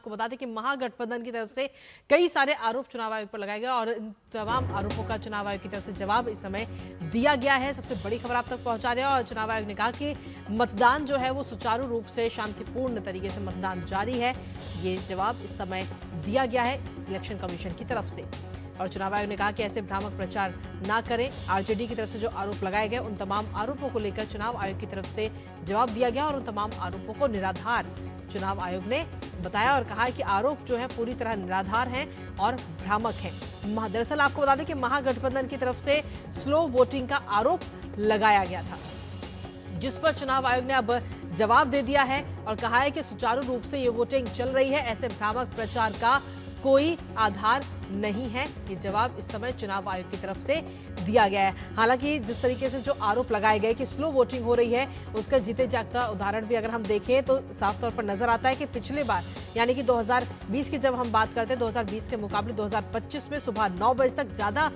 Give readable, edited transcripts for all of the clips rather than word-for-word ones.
आपको बता दें कि महागठबंधन की तरफ से कई सारे आरोप चुनाव आयोग पर लगाए गए और इन तमाम आरोपों का चुनाव आयोग की तरफ से जवाब इस समय दिया गया है। सबसे बड़ी खबर आप तक पहुंचा रहे हैं और चुनाव आयोग ने कहा कि मतदान जो है वो सुचारू रूप से शांतिपूर्ण तरीके से मतदान जारी है। ये जवाब इस समय दिया गया है इलेक्शन कमीशन की तरफ से। और चुनाव आयोग ने कहा कि ऐसे भ्रामक प्रचार ना करें। आरजेडी की तरफ से जो आरोप लगाए गए उन तमाम आरोपों को लेकर चुनाव आयोग की तरफ से जवाब दिया गया और उन तमाम आरोपों को निराधार चुनाव आयोग ने बताया और कहा कि आरोप जो है पूरी तरह निराधार हैं और भ्रामक हैं। दरअसल आपको बता दें कि महागठबंधन की तरफ से स्लो वोटिंग का आरोप लगाया गया था, जिस पर चुनाव आयोग ने अब जवाब दे दिया है और कहा है कि सुचारू रूप से ये वोटिंग चल रही है, ऐसे भ्रामक प्रचार का कोई आधार नहीं है। ये जवाब इस समय चुनाव आयोग की तरफ से दिया गया है। हालांकि जिस तरीके से जो आरोप लगाए गए कि स्लो वोटिंग हो रही है, उसका जीते जागता उदाहरण भी अगर हम देखें तो साफ तौर पर नजर आता है कि पिछले बार यानी कि 2020 की जब हम बात करते हैं 2020 के मुकाबले 2025 में सुबह 9 बजे तक ज्यादा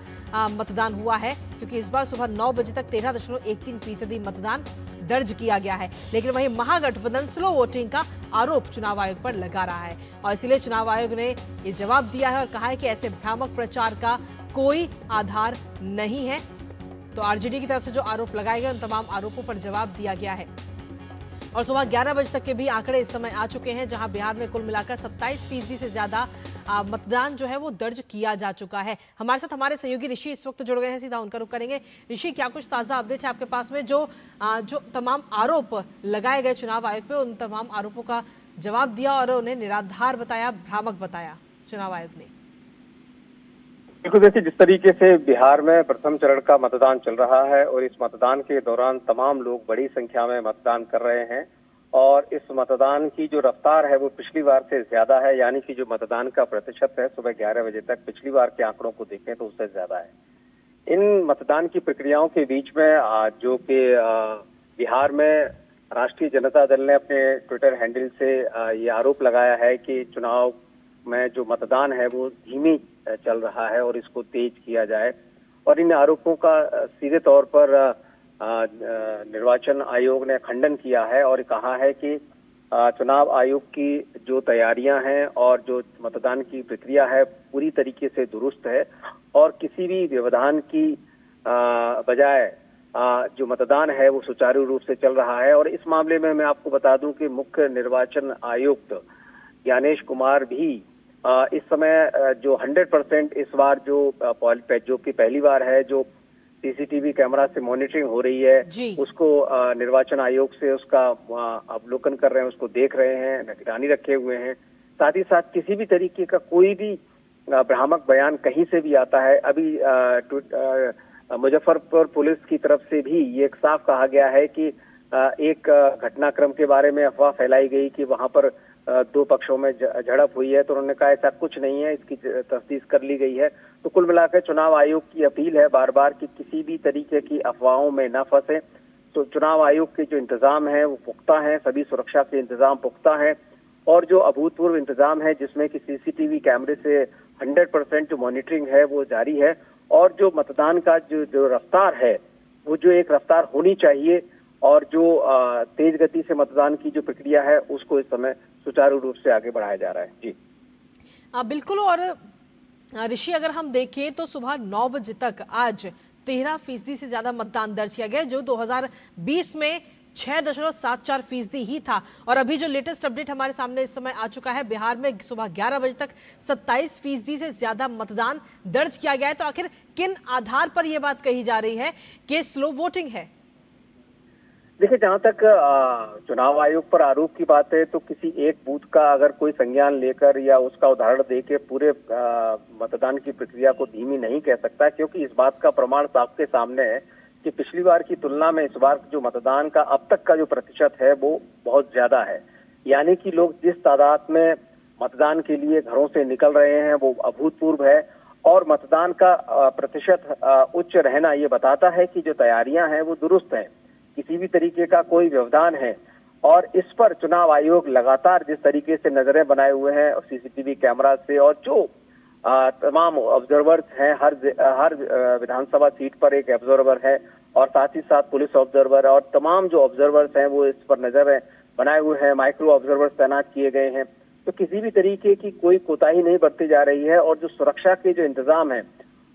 मतदान हुआ है, क्योंकि इस बार सुबह 9 बजे तक 13.13% मतदान दर्ज किया गया है। लेकिन वहीं महागठबंधन स्लो वोटिंग का आरोप चुनाव आयोग पर लगा रहा है और इसीलिए चुनाव आयोग ने ये जवाब दिया है और कहा है कि ऐसे भ्रामक प्रचार का कोई आधार नहीं है। तो आरजेडी की तरफ से जो आरोप लगाए गए उन तमाम आरोपों पर जवाब दिया गया है। और सुबह 11 बजे तक के भी आंकड़े इस समय आ चुके हैं, जहां बिहार में कुल मिलाकर 27% से ज्यादा मतदान जो है वो दर्ज किया जा चुका है। हमारे साथ हमारे सहयोगी ऋषि इस वक्त जुड़ गए हैं, सीधा उनका रुख करेंगे। ऋषि, क्या कुछ ताजा अपडेट है आपके पास में? जो तमाम आरोप लगाए गए चुनाव आयोग पे, उन तमाम आरोपों का जवाब दिया और उन्हें निराधार बताया, भ्रामक बताया चुनाव आयोग ने। बिल्कुल, देखिए जिस तरीके से बिहार में प्रथम चरण का मतदान चल रहा है और इस मतदान के दौरान तमाम लोग बड़ी संख्या में मतदान कर रहे हैं और इस मतदान की जो रफ्तार है वो पिछली बार से ज्यादा है, यानी कि जो मतदान का प्रतिशत है सुबह 11 बजे तक पिछली बार के आंकड़ों को देखें तो उससे ज्यादा है। इन मतदान की प्रक्रियाओं के बीच में जो कि बिहार में राष्ट्रीय जनता दल ने अपने ट्विटर हैंडल से ये आरोप लगाया है कि चुनाव में जो मतदान है वो धीमी चल रहा है और इसको तेज किया जाए। और इन आरोपों का सीधे तौर पर निर्वाचन आयोग ने खंडन किया है और कहा है कि चुनाव आयोग की जो तैयारियां हैं और जो मतदान की प्रक्रिया है पूरी तरीके से दुरुस्त है और किसी भी व्यवधान की बजाय जो मतदान है वो सुचारू रूप से चल रहा है। और इस मामले में मैं आपको बता दूं कि मुख्य निर्वाचन आयुक्त ज्ञानेश कुमार भी इस समय जो 100% इस बार जो कि पहली बार है जो सीसीटीवी कैमरा से मॉनिटरिंग हो रही है उसको निर्वाचन आयोग से उसका अवलोकन कर रहे हैं, उसको देख रहे हैं, निगरानी रखे हुए हैं। साथ ही साथ किसी भी तरीके का कोई भी भ्रामक बयान कहीं से भी आता है, अभी मुजफ्फरपुर पुलिस की तरफ से भी ये एक साफ कहा गया है कि एक घटनाक्रम के बारे में अफवाह फैलाई गई कि वहां पर दो पक्षों में झड़प हुई है, तो उन्होंने कहा ऐसा कुछ नहीं है, इसकी तफ्तीश कर ली गई है। तो कुल मिलाकर चुनाव आयोग की अपील है बार बार कि किसी भी तरीके की अफवाहों में न फंसे। तो चुनाव आयोग के जो इंतजाम है वो पुख्ता है, सभी सुरक्षा के इंतजाम पुख्ता है और जो अभूतपूर्व इंतजाम है जिसमें कि सीसीटीवी कैमरे से 100% जो मॉनिटरिंग है वो जारी है और जो मतदान का जो रफ्तार है वो जो एक रफ्तार होनी चाहिए और जो तेज गति से मतदान की जो प्रक्रिया है उसको इस समय सुचारू रूप से आगे बढ़ाया जा रहा है। जी बिल्कुल। और ऋषि, अगर हम देखें तो सुबह 9 बजे तक आज 13% से ज्यादा मतदान दर्ज किया गया, जो 2020 में 6.74% ही था। और अभी जो लेटेस्ट अपडेट हमारे सामने इस समय आ चुका है, बिहार में सुबह 11 बजे तक 27% से ज्यादा मतदान दर्ज किया गया है। तो आखिर किन आधार पर यह बात कही जा रही है कि स्लो वोटिंग है? देखिए, जहां तक चुनाव आयोग पर आरोप की बात है तो किसी एक बूथ का अगर कोई संज्ञान लेकर या उसका उदाहरण देके पूरे मतदान की प्रक्रिया को धीमी नहीं कह सकता, क्योंकि इस बात का प्रमाण साफ के सामने है कि पिछली बार की तुलना में इस बार जो मतदान का अब तक का जो प्रतिशत है वो बहुत ज्यादा है। यानी कि लोग जिस तादाद में मतदान के लिए घरों से निकल रहे हैं वो अभूतपूर्व है और मतदान का प्रतिशत उच्च रहना ये बताता है कि जो तैयारियां हैं वो दुरुस्त हैं, किसी भी तरीके का कोई व्यवधान है। और इस पर चुनाव आयोग लगातार जिस तरीके से नजरें बनाए हुए हैं सीसीटीवी कैमरा से और जो तमाम ऑब्जर्वर्स हैं, हर विधानसभा सीट पर एक ऑब्जर्वर है और साथ ही साथ पुलिस ऑब्जर्वर और तमाम जो ऑब्जर्वर्स हैं वो इस पर नजर बनाए हुए हैं, माइक्रो ऑब्जर्वर्स तैनात किए गए हैं। तो किसी भी तरीके की कोई कोताही नहीं बरती जा रही है। और जो सुरक्षा के जो इंतजाम है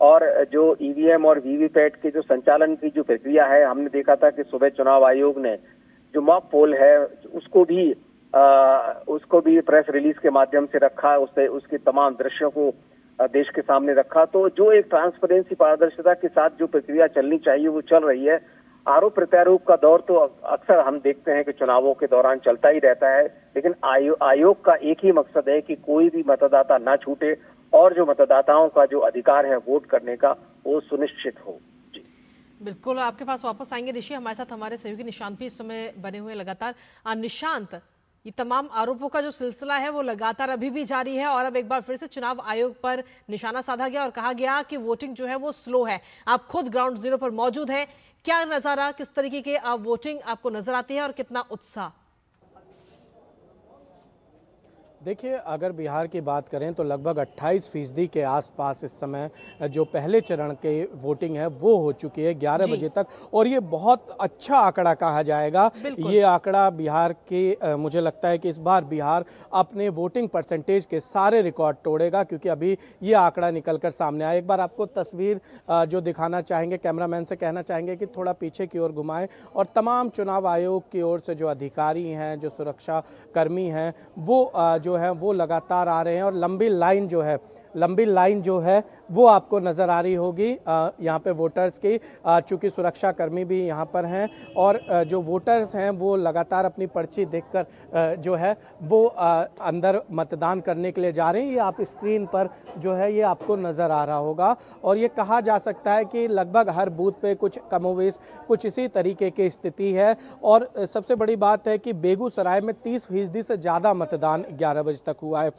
और जो ईवीएम और वीवीपैट के जो संचालन की जो प्रक्रिया है, हमने देखा था कि सुबह चुनाव आयोग ने जो मॉक पोल है उसको भी प्रेस रिलीज के माध्यम से रखा, उससे उसके तमाम दृश्यों को देश के सामने रखा। तो जो एक ट्रांसपेरेंसी, पारदर्शिता के साथ जो प्रक्रिया चलनी चाहिए वो चल रही है। आरोप प्रत्यारोप का दौर तो अक्सर हम देखते हैं कि चुनावों के दौरान चलता ही रहता है, लेकिन आयोग का एक ही मकसद है कि कोई भी मतदाता ना छूटे और जो मतदाताओं का जो अधिकार है वोट करने का वो सुनिश्चित हो। जी बिल्कुल, आपके पास वापस आएंगे ऋषि। हमारे साथ हमारे सहयोगी निशांत भी इस समय बने हुए लगातार। निशांत, ये तमाम आरोपों का जो सिलसिला है वो लगातार अभी भी जारी है और अब एक बार फिर से चुनाव आयोग पर निशाना साधा गया और कहा गया कि वोटिंग जो है वो स्लो है। आप खुद ग्राउंड जीरो पर मौजूद हैं, क्या नजारा, किस तरीके के वोटिंग आपको नजर आती है और कितना उत्साह? देखिए, अगर बिहार की बात करें तो लगभग 28% के आसपास इस समय जो पहले चरण के वोटिंग है वो हो चुकी है 11 बजे तक, और ये बहुत अच्छा आंकड़ा कहा जाएगा। ये आंकड़ा बिहार के मुझे लगता है कि इस बार बिहार अपने वोटिंग परसेंटेज के सारे रिकॉर्ड तोड़ेगा, क्योंकि अभी ये आंकड़ा निकलकर सामने आया। एक बार आपको तस्वीर जो दिखाना चाहेंगे, कैमरामैन से कहना चाहेंगे कि थोड़ा पीछे की ओर घुमाएं, और तमाम चुनाव आयोग की ओर से जो अधिकारी हैं, जो सुरक्षा कर्मी हैं, वो जो है वो लगातार आ रहे हैं, और लंबी लाइन जो है वो आपको नज़र आ रही होगी यहाँ पे वोटर्स की, चूँकि सुरक्षा कर्मी भी यहाँ पर हैं, और जो वोटर्स हैं वो लगातार अपनी पर्ची देखकर जो है वो अंदर मतदान करने के लिए जा रहे हैं। ये आप स्क्रीन पर जो है ये आपको नज़र आ रहा होगा, और ये कहा जा सकता है कि लगभग हर बूथ पे कुछ कमोवेश कुछ इसी तरीके की स्थिति है। और सबसे बड़ी बात है कि बेगूसराय में 30% से ज़्यादा मतदान 11 बजे तक हुआ है।